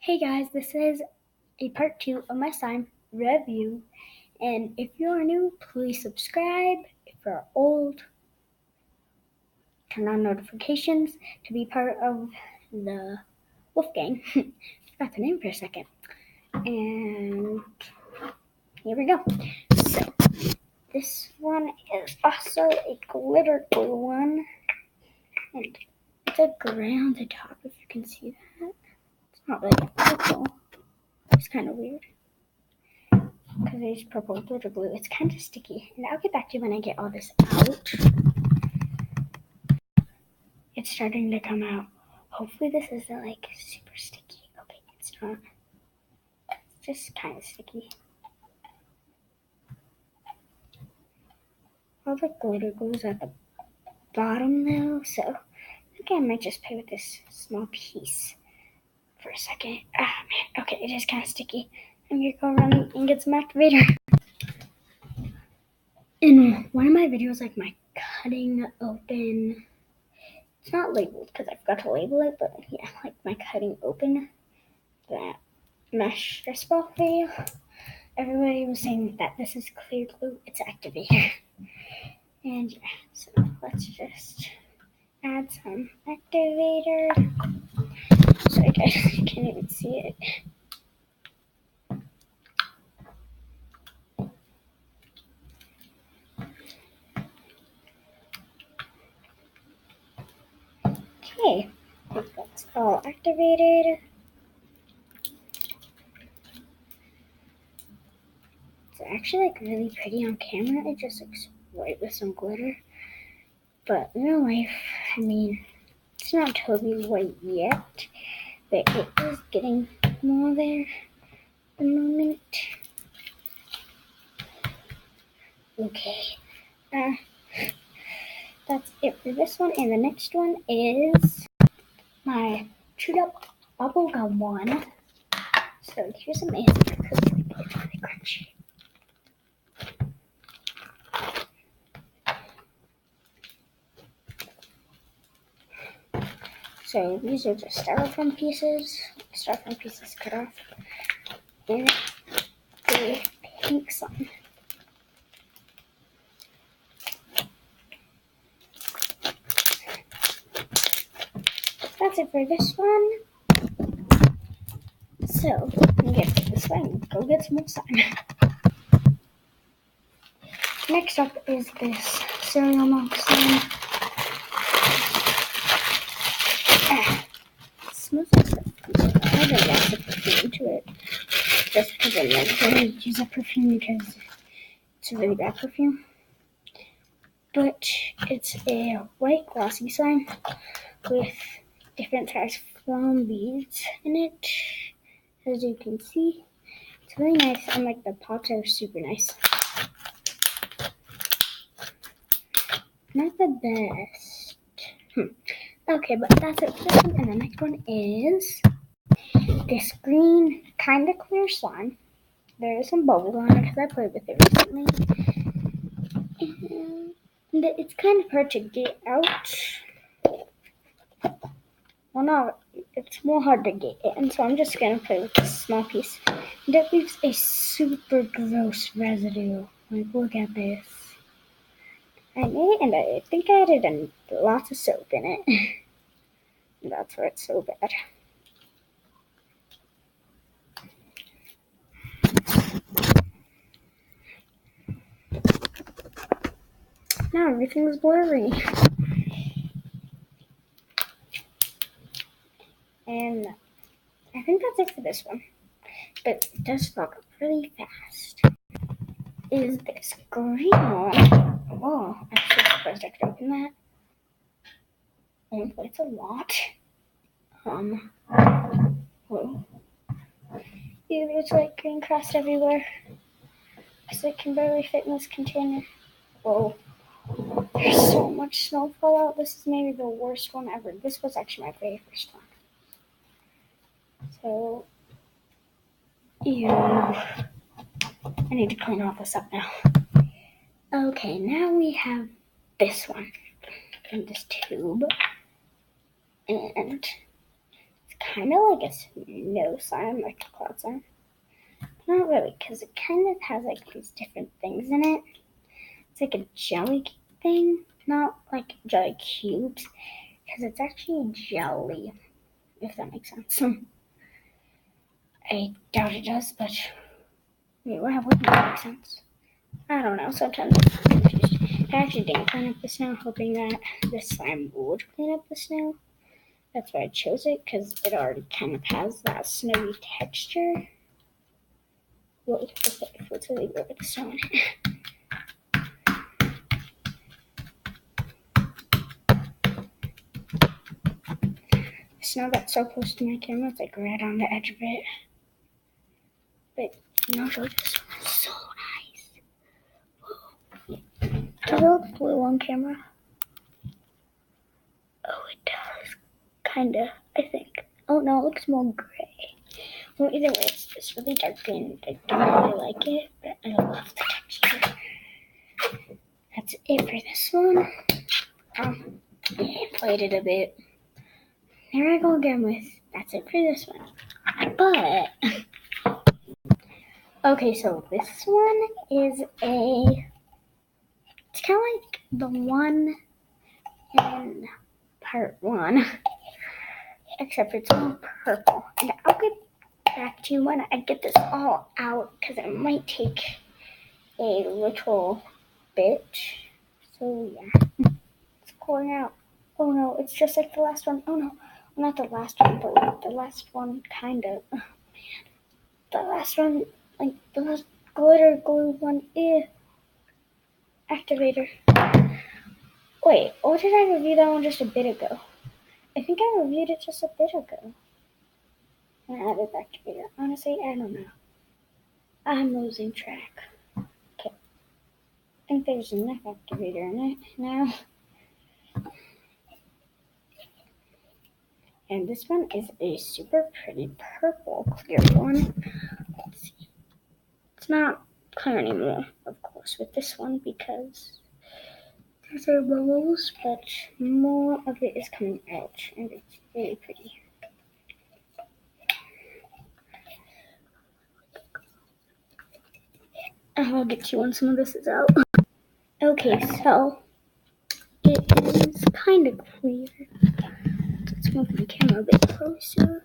Hey guys, this is a part 2 of my slime review, and if you are new, please subscribe. If you're old, turn on notifications to be part of the Wolf Gang. Forgot the name for a second. And here we go. So, this one is also a glitter glue one, and it's a gray on the top, if you can see that. It's not really purple. It's kind of weird. Because there's purple glitter glue. It's kind of sticky. And I'll get back to you when I get all this out. It's starting to come out. Hopefully this isn't like super sticky. Okay, it's not. It's just kind of sticky. All the glitter glue's at the bottom though, so I think I might just play with this small piece for a second. Ah, man. Okay, it is kind of sticky. I'm going to go around and get some activator. In one of my videos, like my cutting open, it's not labeled because I forgot to label it, but yeah, like my cutting open that mesh stress ball video, everybody was saying that this is clear glue, it's activator. And yeah, so let's just add some activator. So I guess you can't even see it. Okay, I think that's all activated. It's actually like really pretty on camera. It just looks white with some glitter. But in real life, I mean, it's not totally white yet, but it is getting more there at the moment. Okay, that's it for this one, and the next one is my chewed up bubblegum one. So here's some ASMR because it's really crunchy. So these are just styrofoam pieces cut off, and the pink slime. That's it for this one. So I'm gonna get this way and go get some more slime. Next up is this cereal milk slime. It smells like stuff. I haven't lots of perfume to it. Just because I never use a perfume because it's a really bad perfume. But it's a white glossy slime with different size foam beads in it. As you can see, it's really nice, and like the pops are super nice. Not the best. Okay, but that's it for this one. And the next one is this green, kind of clear slime. There is some bubbles on it because I played with it recently. And it's kind of hard to get out. Well, no, it's more hard to get in, so I'm just going to play with this small piece. And it leaves a super gross residue. Like, look at this. I made it, and I think I added lots of soap in it. That's why it's so bad. Now everything's blurry. And I think that's it for this one. But it does fog up really fast. Is this green one? Oh, I'm so surprised I could open that. And it's a lot. Whoa. Ew, there's like green crust everywhere. So it can barely fit in this container. Whoa. There's so much snow fallout. This is maybe the worst one ever. This was actually my very first one. So, ew. I need to clean all this up now. Okay, now we have this one in this tube. And it's kind of like a snow slime, like a cloud slime. Not really, because it kind of has like these different things in it. It's like a jelly thing, not like jelly cubes, because it's actually jelly, if that makes sense. I doubt it does, but wait, what would make sense? I don't know, sometimes I'm confused. I actually didn't clean up the snow, hoping that the slime would clean up the snow. That's why I chose it, because it already kind of has that snowy texture. Whoa, okay, let's really go with the snow in it. The snow got so close to my camera, it's like right on the edge of it. But, this one is so nice. Does it look blue on camera? Oh, it does. Kinda, I think. Oh no, it looks more gray. Well, either way, it's just really dark green. I don't really like it, but I love the texture. That's it for this one. I played it a bit. There I go again with that's it for this one. But, okay, so this one is it's kind of like the one in part 1, except it's all purple. And I'll get back to you when I get this all out, because it might take a little bit. So yeah, it's pouring out. Oh no, it's just like the last one. Oh no, not the last one, but like the last one, kind of. The last one, like the last glitter glue one. Activator. Wait, or did I review that one just a bit ago? I think I reviewed it just a bit ago. And I added the activator. Honestly, I don't know. I'm losing track. Okay. I think there's enough activator in it now. And this one is a super pretty purple clear one. Let's see. It's not clear anymore, of course, with this one because these are bubbles, but more of it is coming out, and it's really pretty. I'll get to you when some of this is out. Okay, so it is kind of clear. Let's move the camera a bit closer.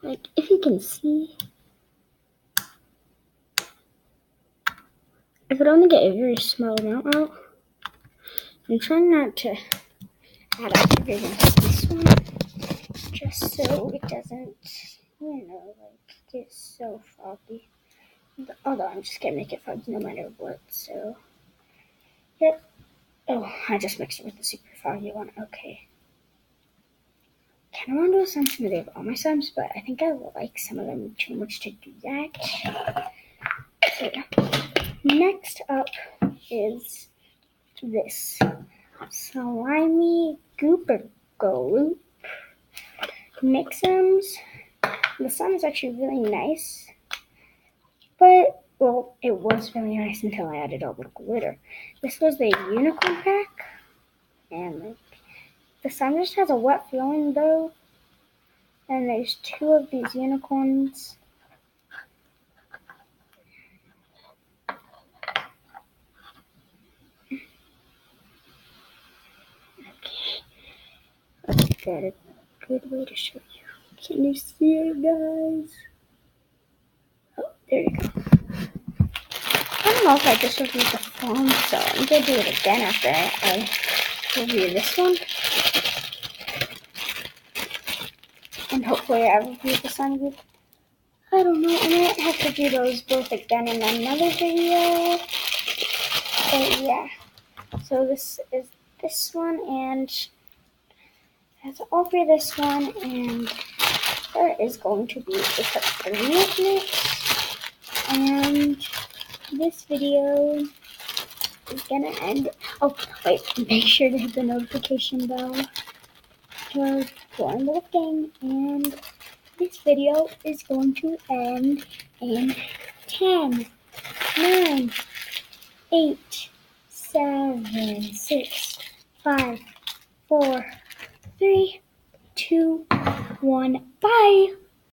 Like, if you can see, I could only get a very small amount out. I'm trying not to add activator to this one, just so it doesn't, get so foggy. Although I'm just gonna make it foggy no matter what, so. Yep. Oh, I just mixed it with the super foggy one. Okay. Kind of want to do a slime smoothie of all my slimes, but I think I like some of them too much to do that. So yeah. Next up is this slimy gooper gloop mix-ums. The slime is actually really nice, but well, it was really nice until I added all the glitter. This was the unicorn pack, and the slime just has a wet feeling though. And there's 2 of these unicorns. Okay, let's get a good way to show you. Can you see it, guys? Oh, there you go. I don't know if I just reviewed the foam, so I'm gonna do it again after I review this one. And hopefully I review the slime group. I don't know, I might have to do those both again in another video. But yeah, so this is this one, and that's all for this one, and there is going to be a part 3 of it, and this video is gonna end. Oh wait, make sure to hit the notification bell to join the game, and this video is going to end in 10, 9, 8, 7, 6, 5, 4, 3, 2, 1, bye!